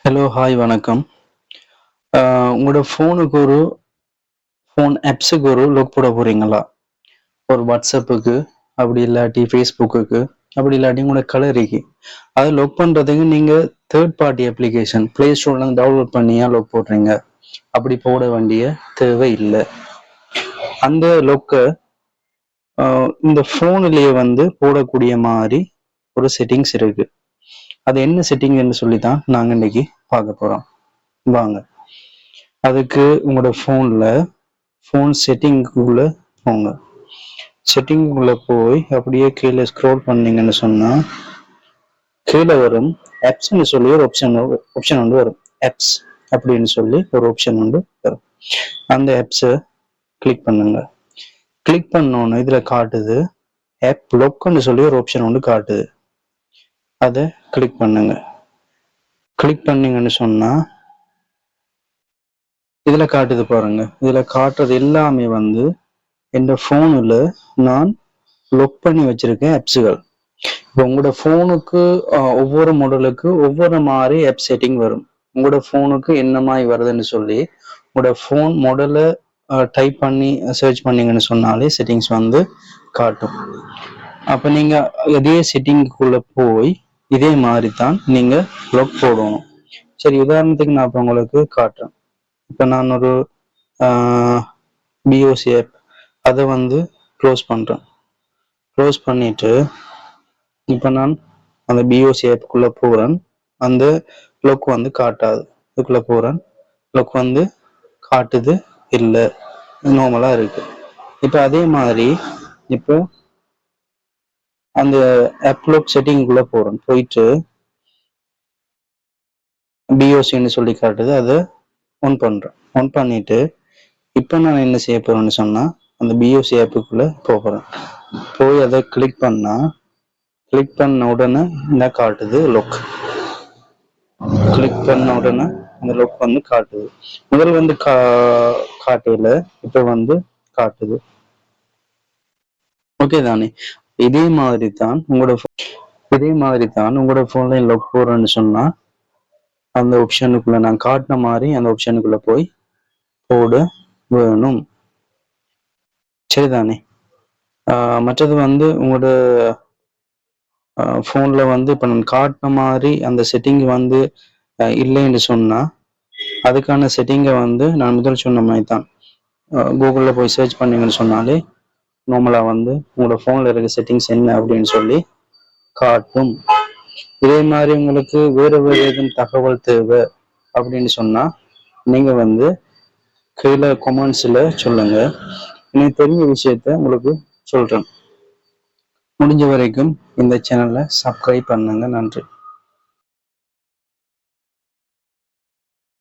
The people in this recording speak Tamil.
ஹலோ, ஹாய், வணக்கம். உங்களோட ஃபோன் ஆப்ஸுக்கு ஒரு லாக் போட போறீங்களா? ஒரு வாட்ஸ்அப்புக்கு, அப்படி இல்லாட்டி ஃபேஸ்புக்குக்கு, அப்படி இல்லாட்டி உங்களோட கலரிக்கு. அதை லாக் பண்ணுறதுக்கு நீங்கள் தேர்ட் பார்ட்டி அப்ளிகேஷன் ப்ளே ஸ்டோர்லேருந்து டவுன்லோட் பண்ணியா லாக் போடுறீங்க. அப்படி போட வேண்டிய தேவை இல்லை. அந்த லொக்கை இந்த ஃபோனுலேயே போடக்கூடிய மாதிரி ஒரு செட்டிங்ஸ் இருக்கு. அது என்ன செட்டிங்னு சொல்லி தான் நாங்கள் இன்னைக்கு பார்க்க போகிறோம். வாங்க. அதுக்கு உங்களோட ஃபோன் செட்டிங்குள்ள போங்க. செட்டிங்குள்ள போய் அப்படியே கீழே ஸ்க்ரோல் பண்ணீங்கன்னு சொன்னா கீழே வரும் ஆப்ஸ்ன்னு சொல்லி ஒரு ஆப்ஷன் வந்து வரும். ஆப்ஸ் அப்படின்னு சொல்லி ஒரு ஆப்ஷன் வந்து வரும். அந்த ஆப்ஸை கிளிக் பண்ணுங்க. கிளிக் பண்ணோன்னு இதுல காட்டுது ஆப் லாக்னு சொல்லி ஒரு ஆப்ஷன் வந்து காட்டுது. அதை கிளிக் பண்ணுங்க. கிளிக் பண்ணீங்கன்னு சொன்னா இதுல காட்டுது பாருங்க. இதுல காட்டுறது எல்லாமே என் போன்ல நான் லாக் பண்ணி வச்சிருக்கேன் ஆப்ஸுகள். இப்போ உங்களோட போனுக்கு ஒவ்வொரு மாடலுக்கு ஒவ்வொரு மாதிரி ஆப் செட்டிங் வரும். உங்களோட போனுக்கு என்ன மாதிரி வருதுன்னு சொல்லி உங்களோட போன் மாடலை டைப் பண்ணி சர்ச் பண்ணீங்கன்னு சொன்னாலே செட்டிங்ஸ் காட்டும். அப்ப நீங்க இதே செட்டிங்குள்ள போய் இதே மாதிரி தான் நீங்க லாக் போடணும். சரி, உதாரணத்துக்கு நான் இப்ப உங்களுக்கு காட்டுறேன். இப்போ நான் ஒரு பிஓசி ஆப் அதை க்ளோஸ் பண்ணுறேன். க்ளோஸ் பண்ணிட்டு இப்போ நான் அந்த பிஓசி ஆப்புக்குள்ளே போகிறேன். அந்த லொக் காட்டாது. இதுக்குள்ளே போகிறேன். லொக் காட்டுது இல்லை, நார்மலாக இருக்கு. இப்போ அதே மாதிரி இப்போ அந்த ஆப் லாக் செட்டிங்குள்ளே போகிறேன். போயிட்டு பிஓசின்னு சொல்லி காட்டுது. அதை ஆன் பண்ணுறேன். ஆன் பண்ணிட்டு இப்போ நான் என்ன செய்ய போறேன்னு சொன்னா அந்த பிஓசி ஆப்புக்குள்ள போகிறேன். போய் அதை கிளிக் பண்ண உடனே என்ன காட்டுது லாக். கிளிக் பண்ண உடனே அந்த லாக் காட்டுது. முதல் காட்டல, இப்ப காட்டுது. ஓகே தானே? இதே மாதிரி தான் உங்களோட போன்ல லாக் போறேன்னு சொன்னா அந்த ஆப்ஷனுக்குள்ள நான் காட்டின மாதிரி அந்த ஆப்ஷனுக்குள்ள போய் போட வேணும். சரிதானே? மற்றது உங்களோட ஃபோன்ல இப்போ நான் காட்டின மாதிரி அந்த செட்டிங் இல்லைன்னு சொன்னா அதுக்கான செட்டிங்கை நான் முதல் சொன்ன மாதிரி தான் கூகுளில் போய் சர்ச் பண்ணீங்கன்னு சொன்னாலே நார்மலாக உங்களோட ஃபோனில் இருக்க செட்டிங்ஸ் என்ன அப்படின்னு சொல்லி காட்டும். இதே மாதிரி உங்களுக்கு வேறு எதுவும் தகவல் தேவை அப்படின்னு சொன்னா நீங்க கீழே கமெண்ட்ஸ்ல சொல்லுங்க. எனக்கு தெரிஞ்ச விஷயத்த உங்களுக்கு சொல்றேன். முடிஞ்ச வரைக்கும் இந்த சேனலை சப்ஸ்கிரைப் பண்ணுங்க. நன்றி.